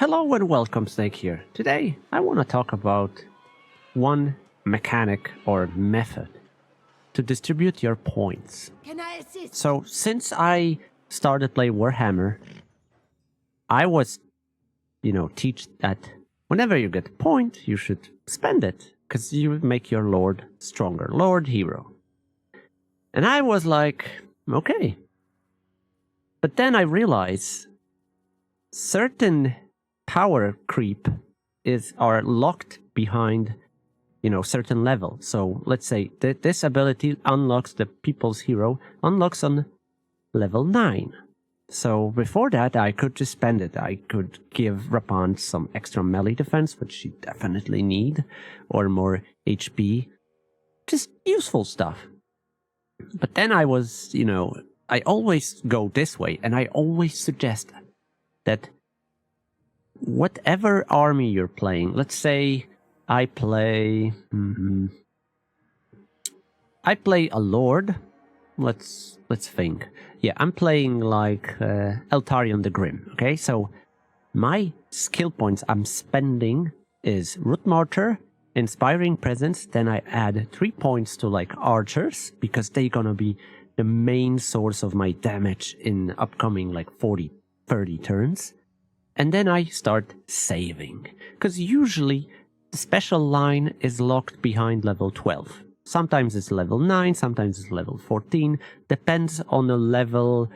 Hello and welcome, Snake here. Today I want to talk about one mechanic or method to distribute your points. Can I assist? So since I started playing Warhammer, I was, teach that whenever you get a point, you should spend it, because you make your lord stronger, lord hero. And I was like, okay. But then I realized certain power creep are locked behind, certain level. So let's say that this ability unlocks the people's hero, unlocks on level 9. So before that, I could just spend it. I could give Rappan some extra melee defense, which she definitely need, or more HP. Just useful stuff. But then I was, I always go this way, and I always suggest that whatever army you're playing, let's say I play a lord. Let's think. Yeah, I'm playing like Eltarion the Grim. Okay, so my skill points I'm spending is Root Martyr, Inspiring Presence. Then I add 3 points to like archers, because they're gonna be the main source of my damage in upcoming like 40-30 turns. And then I start saving, because usually the special line is locked behind level 12. Sometimes it's level 9, sometimes it's level 14. Depends on the level,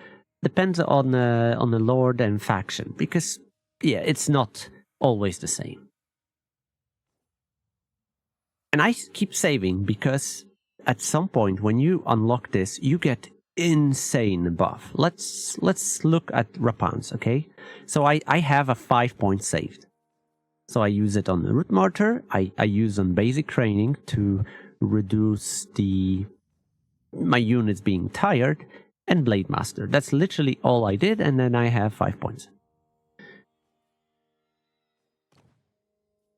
depends on the lord and faction, because yeah, it's not always the same. And I keep saving because at some point when you unlock this, you get insane buff. Let's look at Rappan's, okay? So I have a 5 point saved. So I use it on the Root Martyr. I use on basic training to reduce my units being tired, and Blade Master. That's literally all I did, and then I have 5 points.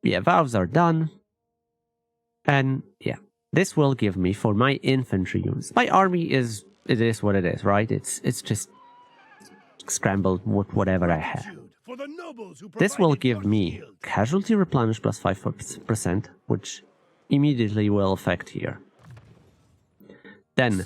Yeah, vows are done. And yeah, this will give me for my infantry units. My army is what it is, right? It's just scrambled with whatever I have. This will give me casualty replenish plus 5%, which immediately will affect here. Then,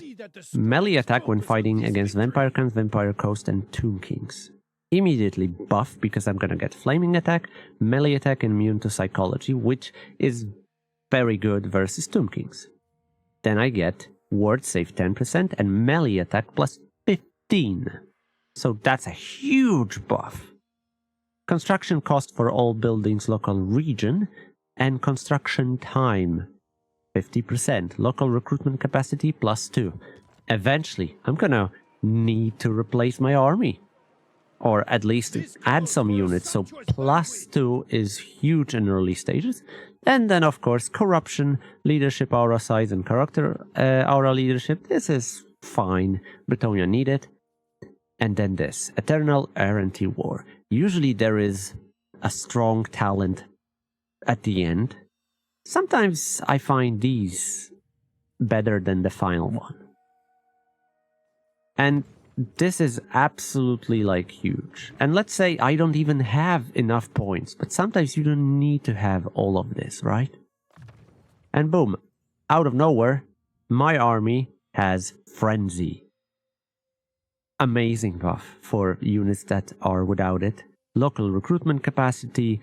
melee attack when fighting against Vampire Clans, Vampire Coast, and Tomb Kings. Immediately buff, because I'm gonna get Flaming Attack, melee attack, and immune to Psychology, which is very good versus Tomb Kings. Then I get Ward Save 10% and melee attack plus 15. So that's a huge buff. Construction cost for all buildings local region, and construction time 50%. Local recruitment capacity plus 2. Eventually, I'm gonna need to replace my army, or at least add some units. So plus 2 is huge in early stages. And then, of course, corruption, leadership aura size, and character aura leadership. This is fine. Bretonia need it. And then this, Eternal Erranty War. Usually there is a strong talent at the end. Sometimes I find these better than the final one. And this is absolutely like huge. And let's say I don't even have enough points, but sometimes you don't need to have all of this, right? And boom, out of nowhere, my army has Frenzy. Amazing buff for units that are without it. Local recruitment capacity,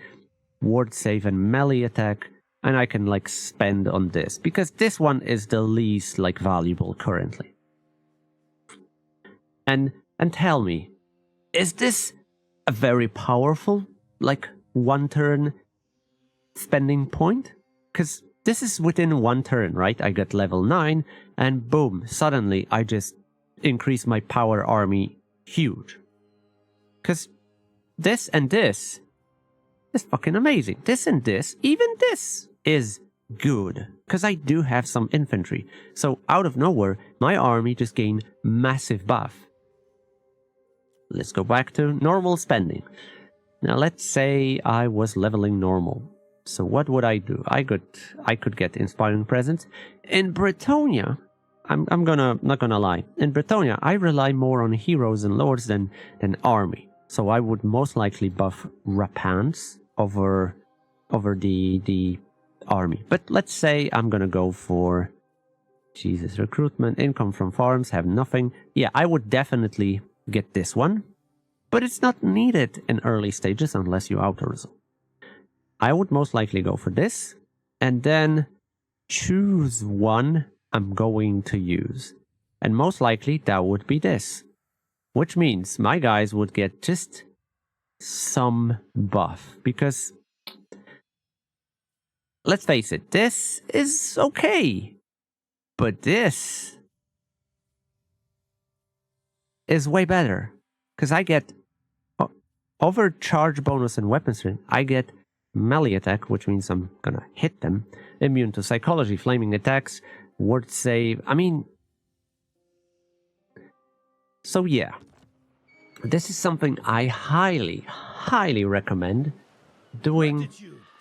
ward save and melee attack, and I can like spend on this, because this one is the least like valuable currently. And tell me, is this a very powerful, like, 1 turn spending point? Because this is within 1 turn, right? I get level 9, and boom, suddenly I just increase my power army huge. Because this and this is fucking amazing. This and this, even this is good. Because I do have some infantry. So out of nowhere, my army just gained massive buff. Let's go back to normal spending. Now let's say I was leveling normal. So what would I do? I could get Inspiring Presence. In Bretonia, I'm not gonna lie. In Bretonia, I rely more on heroes and lords than army. So I would most likely buff Rapans over the army. But let's say I'm gonna go for Jesus, recruitment, income from farms, have nothing. Yeah, I would definitely get this one, but it's not needed in early stages unless you auto-resolve. I would most likely go for this, and then choose one I'm going to use. And most likely that would be this, which means my guys would get just some buff, because let's face it, this is okay, but this is way better, because I get overcharge bonus and weapon strength. I get melee attack, which means I'm gonna hit them, immune to psychology, flaming attacks, word save. I mean, so yeah, this is something I highly recommend doing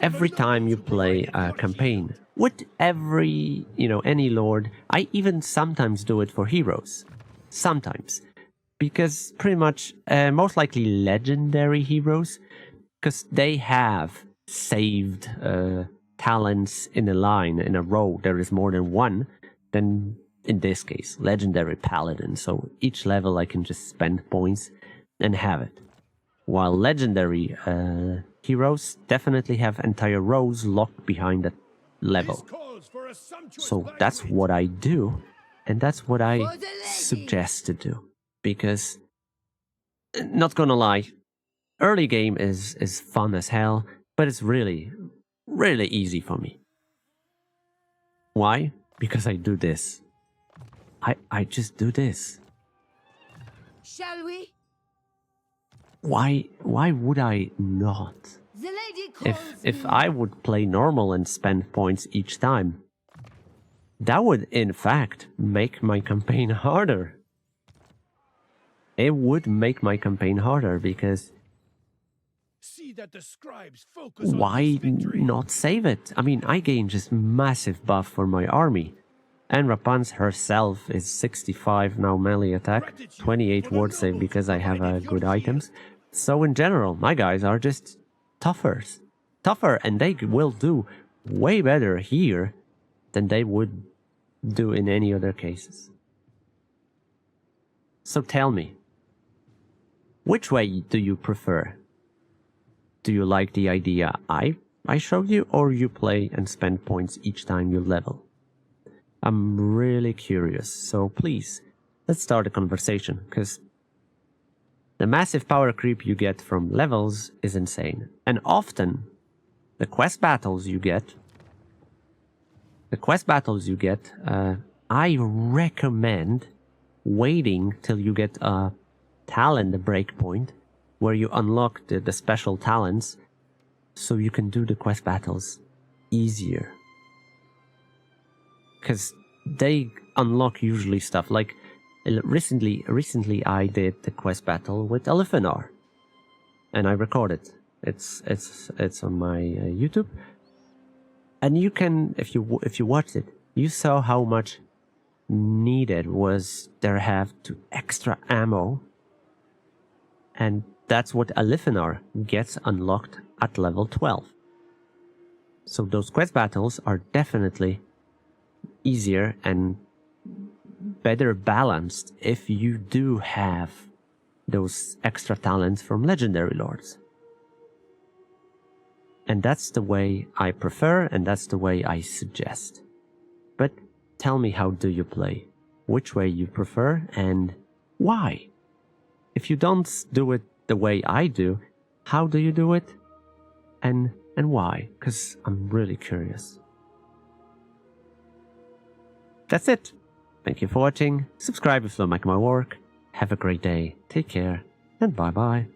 every time you play a campaign. With every, any lord. I even sometimes do it for heroes. Sometimes. Because pretty much, most likely legendary heroes, because they have saved talents in a line, in a row. There is more than one, then in this case, legendary paladin. So each level I can just spend points and have it. While legendary heroes definitely have entire rows locked behind that level. So that's what I do, and that's what I suggest to do. Because, not gonna lie, early game is fun as hell, but it's really easy for me. Why? Because I do this. I just do this. Shall we? Why would I not? The lady calls If me. I would play normal and spend points each time, that would in fact make my campaign harder. It would make my campaign harder, because See that the scribes focus on why this victory. not save it? I mean, I gain just massive buff for my army. And Rapans herself is 65 now melee attack, 28 ward save because I have good items. So in general, my guys are just tougher, and they will do way better here than they would do in any other cases. So tell me, which way do you prefer? Do you like the idea I showed you, or you play and spend points each time you level? I'm really curious, so please, let's start a conversation, because the massive power creep you get from levels is insane. And often, the quest battles you get, I recommend waiting till you get a talent breakpoint, where you unlock the special talents, so you can do the quest battles easier. Because they unlock usually stuff like recently I did the quest battle with Eliphanar, and I recorded. It's on my YouTube, and you can, if you watched it, you saw how much needed was there have to extra ammo, and that's what Eliphanar gets unlocked at level 12. So those quest battles are definitely easier and better balanced if you do have those extra talents from legendary lords. And that's the way I prefer, and that's the way I suggest. But tell me, how do you play? Which way you prefer, and why? If you don't do it the way I do, how do you do it? And why? Because I'm really curious. That's it. Thank you for watching. Subscribe if you like my work. Have a great day. Take care, and bye bye.